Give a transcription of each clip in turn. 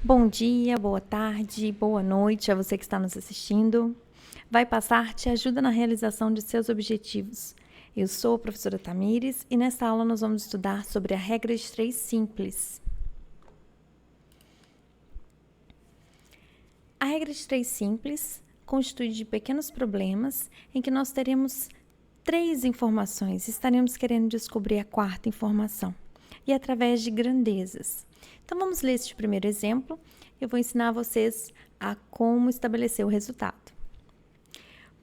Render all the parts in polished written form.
Bom dia, boa tarde, boa noite a você que está nos assistindo. Vai Passar te ajuda na realização de seus objetivos. Eu sou a professora Tamires e nesta aula nós vamos estudar sobre a regra de 3 simples. A regra de 3 simples constitui de pequenos problemas em que nós teremos 3 informações e estaremos querendo descobrir a 4ª informação, e através de grandezas. Então, vamos ler este primeiro exemplo. Eu vou ensinar vocês a como estabelecer o resultado.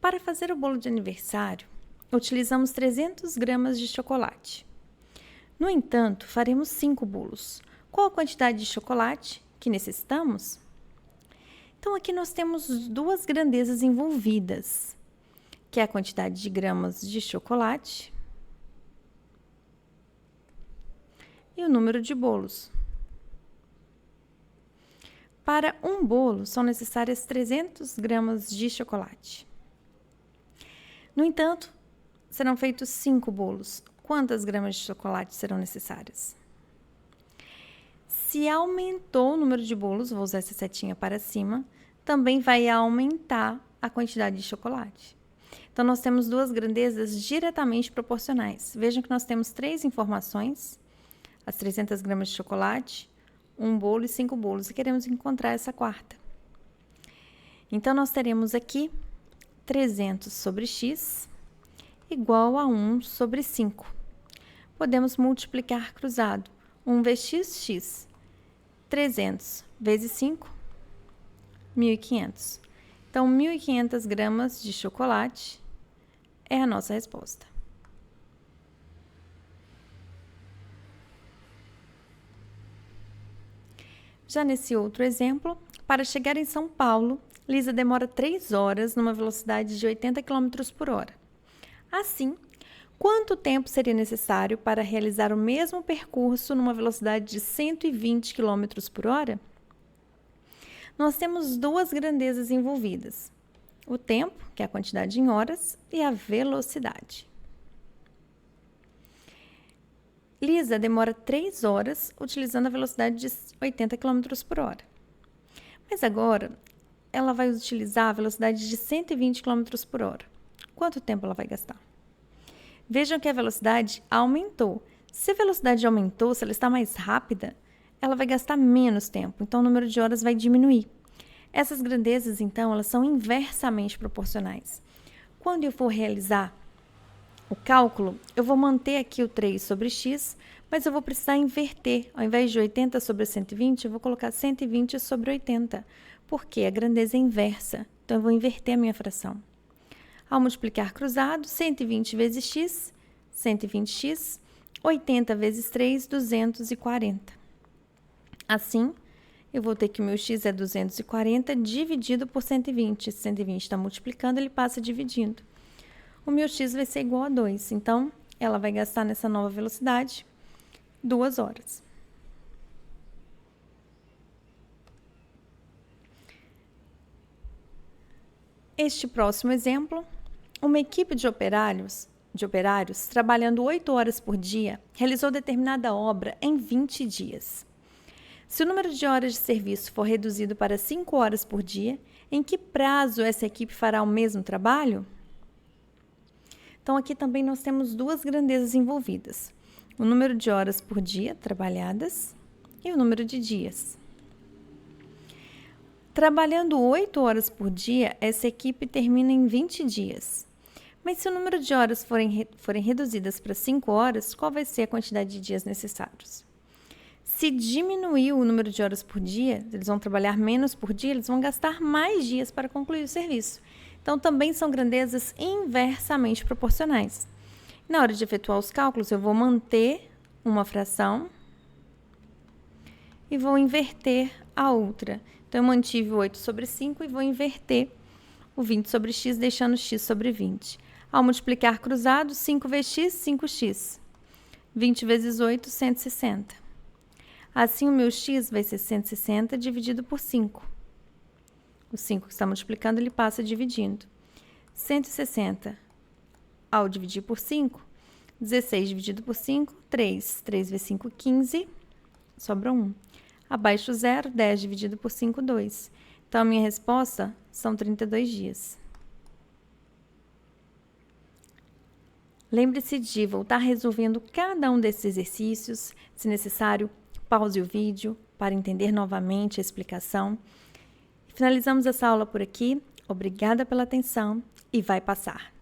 Para fazer o bolo de aniversário, utilizamos 300 gramas de chocolate. No entanto, faremos 5 bolos. Qual a quantidade de chocolate que necessitamos? Então, aqui nós temos 2 grandezas envolvidas, que é a quantidade de gramas de chocolate e o número de bolos. Para um bolo, são necessárias 300 gramas de chocolate. No entanto, serão feitos 5 bolos. Quantas gramas de chocolate serão necessárias? Se aumentou o número de bolos, vou usar essa setinha para cima, também vai aumentar a quantidade de chocolate. Então, nós temos 2 grandezas diretamente proporcionais. Vejam que nós temos 3 informações, as 300 gramas de chocolate, 1 bolo e 5 bolos, e queremos encontrar essa 4ª. Então, nós teremos aqui 300 sobre x igual a 1 sobre 5. Podemos multiplicar cruzado. 1 vezes x. 300 vezes 5, 1.500. Então, 1.500 gramas de chocolate é a nossa resposta. Já nesse outro exemplo, para chegar em São Paulo, Lisa demora 3 horas numa velocidade de 80 km por hora. Assim, quanto tempo seria necessário para realizar o mesmo percurso numa velocidade de 120 km por hora? Nós temos 2 grandezas envolvidas: o tempo, que é a quantidade em horas, e a velocidade. Lisa demora 3 horas utilizando a velocidade de 80 km por hora. Mas agora, ela vai utilizar a velocidade de 120 km por hora. Quanto tempo ela vai gastar? Vejam que a velocidade aumentou. Se a velocidade aumentou, se ela está mais rápida, ela vai gastar menos tempo, então o número de horas vai diminuir. Essas grandezas, então, elas são inversamente proporcionais. Quando eu for realizar o cálculo, eu vou manter aqui o 3 sobre x, mas eu vou precisar inverter. Ao invés de 80 sobre 120, eu vou colocar 120 sobre 80, porque a grandeza é inversa. Então, eu vou inverter a minha fração. Ao multiplicar cruzado, 120 vezes x, 120x, 80 vezes 3, 240. Assim, eu vou ter que o meu x é 240 dividido por 120. 120 está multiplicando, ele passa dividindo. O meu x vai ser igual a 2. Então, ela vai gastar nessa nova velocidade 2 horas. Este próximo exemplo, uma equipe de operários trabalhando 8 horas por dia realizou determinada obra em 20 dias. Se o número de horas de serviço for reduzido para 5 horas por dia, em que prazo essa equipe fará o mesmo trabalho? Então, aqui também nós temos 2 grandezas envolvidas: o número de horas por dia trabalhadas e o número de dias. Trabalhando 8 horas por dia, essa equipe termina em 20 dias. Mas se o número de horas forem reduzidas para 5 horas, qual vai ser a quantidade de dias necessários? Se diminuir o número de horas por dia, eles vão trabalhar menos por dia, eles vão gastar mais dias para concluir o serviço. Então, também são grandezas inversamente proporcionais. Na hora de efetuar os cálculos, eu vou manter uma fração e vou inverter a outra. Então, eu mantive o 8 sobre 5 e vou inverter o 20 sobre x, deixando x sobre 20. Ao multiplicar cruzado, 5 vezes x, 5x. 20 vezes 8, 160. Assim, o meu x vai ser 160 dividido por 5. O 5 que está multiplicando, ele passa dividindo. 160, ao dividir por 5, 16 dividido por 5, 3. 3 vezes 5, 15, sobra 1. Abaixo zero, 10 dividido por 5, 2. Então, a minha resposta são 32 dias. Lembre-se de voltar resolvendo cada um desses exercícios. Se necessário, pause o vídeo para entender novamente a explicação. Finalizamos essa aula por aqui. Obrigada pela atenção e vai passar!